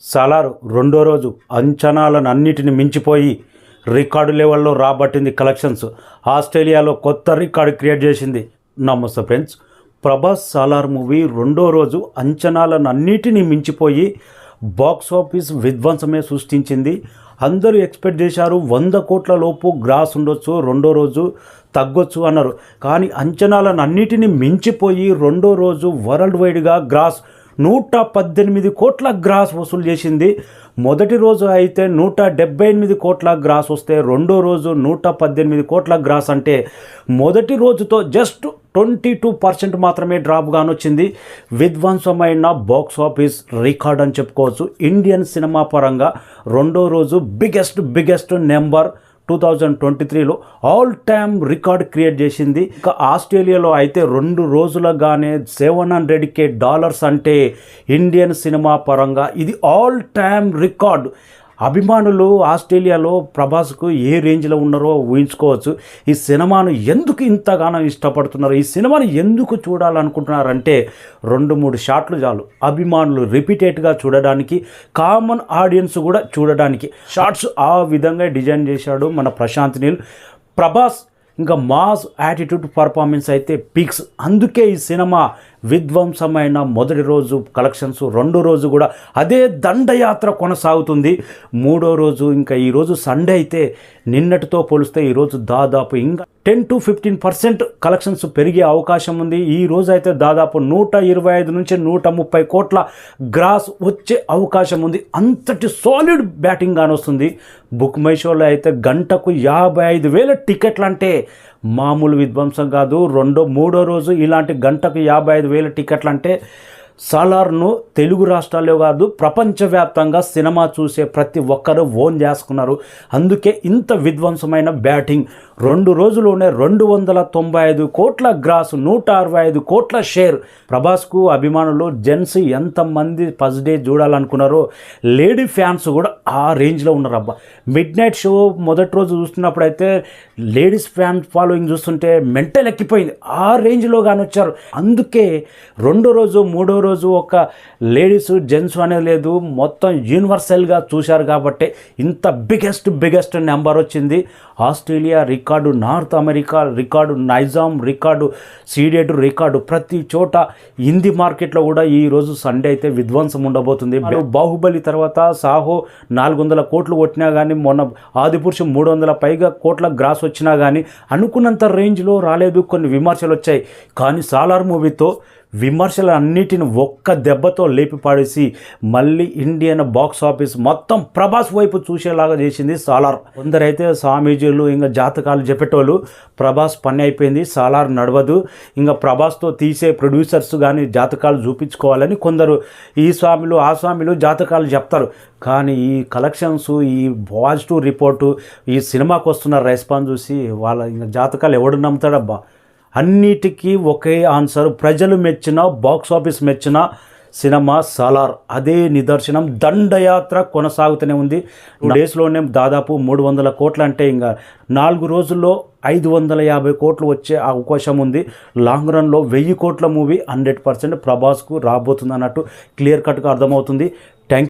సాలార్ రెండో రోజు అంచనాలను అన్నిటిని మించిపోయి రికార్డు లెవెల్లో రాబట్టింది కలెక్షన్స్. ఆస్ట్రేలియాలో కొత్త రికార్డు క్రియేట్ చేసింది. నమస్తే ఫ్రెండ్స్, ప్రభాస్ సాలార్ మూవీ రెండో రోజు అంచనాలను అన్నిటినీ మించిపోయి బాక్స్ ఆఫీస్ విధ్వంసమే సృష్టించింది. అందరూ ఎక్స్పెక్ట్ చేశారు 100 కోట్ల లోపు గ్రాస్ ఉండొచ్చు, రెండో రోజు తగ్గొచ్చు అన్నారు. కానీ అంచనాలను అన్నిటినీ మించిపోయి రెండో రోజు వరల్డ్ వైడ్గా గ్రాస్ 118 కోట్ల గ్రాస్ వసూలు చేసింది. మొదటి రోజు అయితే 178 కోట్ల గ్రాస్ వస్తే రెండో రోజు 118 కోట్ల గ్రాస్ అంటే మొదటి రోజుతో జస్ట్ 22% మాత్రమే డ్రాప్ గానొచ్చింది. విధ్వంసమైన బాక్స్ ఆఫీస్ రికార్డ్ అని చెప్పుకోవచ్చు. ఇండియన్ సినిమా పరంగా రెండో రోజు బిగ్గెస్ట్ నెంబర్ 2023లో ఆల్ టైమ్ రికార్డ్ క్రియేట్ చేసింది. ఇక ఆస్ట్రేలియాలో అయితే 2 రోజులుగానే $700K అంటే ఇండియన్ సినిమా పరంగా ఇది ఆల్ టైమ్ రికార్డ్. అభిమానులు ఆస్ట్రేలియాలో ప్రభాస్కు ఏ రేంజ్లో ఉన్నారో ఊహించుకోవచ్చు. ఈ సినిమాను ఎందుకు ఇంతగానో ఇష్టపడుతున్నారు, ఈ సినిమాను ఎందుకు చూడాలనుకుంటున్నారంటే 2-3 షాట్లు చాలు అభిమానులు రిపీటెడ్గా చూడడానికి, కామన్ ఆడియన్స్ కూడా చూడడానికి. షార్ట్స్ ఆ విధంగా డిజైన్ చేశాడు మన ప్రశాంత్ నీల్. ప్రభాస్ ఇంకా మాస్ యాటిట్యూడ్ పర్ఫార్మెన్స్ అయితే పీక్స్. అందుకే ఈ సినిమా విధ్వంసమైన మొదటి రోజు కలెక్షన్స్, రెండో రోజు కూడా అదే దండయాత్ర కొనసాగుతుంది. మూడో రోజు ఇంకా ఈరోజు సండే అయితే నిన్నటితో పోలిస్తే ఈరోజు దాదాపు ఇంకా 10-15% కలెక్షన్స్ పెరిగే అవకాశం ఉంది. ఈ రోజు అయితే దాదాపు 125 నుంచి 130 కోట్ల గ్రాస్ వచ్చే అవకాశం ఉంది. అంతటి సాలిడ్ బ్యాటింగ్ కానొస్తుంది. బుక్ మై షోలో అయితే గంటకు 55,000 టికెట్లు అంటే మామూలు విధ్వంసం కాదు. మూడో రోజు ఇలాంటి గంటకు 55,000 టికెట్లు అంటే సాలార్ను తెలుగు రాష్ట్రాల్లో కాదు ప్రపంచవ్యాప్తంగా సినిమా చూసే ప్రతి ఒక్కరూ ఓన్ చేసుకున్నారు. అందుకే ఇంత విధ్వంసమైన బ్యాటింగ్. 2 రోజుల్లోనే 295 కోట్ల గ్రాస్, 165 కోట్ల షేర్. ప్రభాస్కు అభిమానులు జెంట్స్ ఎంతమంది ఫస్ట్ డే చూడాలనుకున్నారో లేడీ ఫ్యాన్స్ కూడా ఆ రేంజ్లో ఉన్నారు. అబ్బా, మిడ్ నైట్ షో మొదటి రోజు చూస్తున్నప్పుడైతే లేడీస్ ఫ్యాన్ ఫాలోయింగ్ చూస్తుంటే మెంటల్ ఎక్కిపోయింది. ఆ రేంజ్లో కానీ వచ్చారు. అందుకే రెండో రోజు మూడో రోజు ఒక లేడీస్ జెంట్స్ అనేది లేదు, మొత్తం యూనివర్సల్గా చూశారు కాబట్టి ఇంత బిగ్గెస్ట్ నెంబర్ వచ్చింది. Australia record, North America record, Nizam record, Ceded record, ప్రతి చోట హిందీ మార్కెట్లో కూడా ఈరోజు సండే అయితే విధ్వంసం ఉండబోతుంది. బాహుబలి తర్వాత సాహో 400 కోట్లు కొట్టినా కానీ, మొన్న ఆదిపురుషం 300 పైగా కోట్ల గ్రాస్ వచ్చినా కానీ అనుకున్నంత రేంజ్లో రాలేదు. కొన్ని విమర్శలు వచ్చాయి. కానీ సాలార్ మూవీతో విమర్శలు అన్నిటిని ఒక్క దెబ్బతో లేపిపాడేసి మళ్ళీ ఇండియన్ బాక్స్ ఆఫీస్ మొత్తం ప్రభాస్ వైపు చూసేలాగా చేసింది సాలార్. కొందరైతే స్వామీజీలు ఇంకా జాతకాలు చెప్పేటోళ్ళు ప్రభాస్ పని అయిపోయింది, సాలార్ నడవదు, ఇంకా ప్రభాస్తో తీసే ప్రొడ్యూసర్స్ కానీ జాతకాలు చూపించుకోవాలని కొందరు ఈ స్వామిలు ఆ స్వామిలు జాతకాలు చెప్తారు. కానీ ఈ కలెక్షన్స్, ఈ పాజిటివ్ రిపోర్టు, ఈ సినిమాకి వస్తున్న రెస్పాన్స్ చూసి వాళ్ళ ఇంకా జాతకాలు ఎవడు నమ్ముతాడబ్బా. అన్నిటికీ ఒకే ఆన్సర్. ప్రజలు మెచ్చిన, బాక్స్ ఆఫీస్ మెచ్చిన సినిమా సాలార్. అదే నిదర్శనం. దండయాత్ర కొనసాగుతూనే ఉంది. డేస్లోనే దాదాపు 300 కోట్లు అంటే ఇంకా 4 రోజుల్లో 550 కోట్లు వచ్చే అవకాశం ఉంది. లాంగ్ రన్లో 1000 కోట్ల మూవీ 100% ప్రభాస్కు రాబోతుంది అన్నట్టు క్లియర్ కట్గా అర్థమవుతుంది.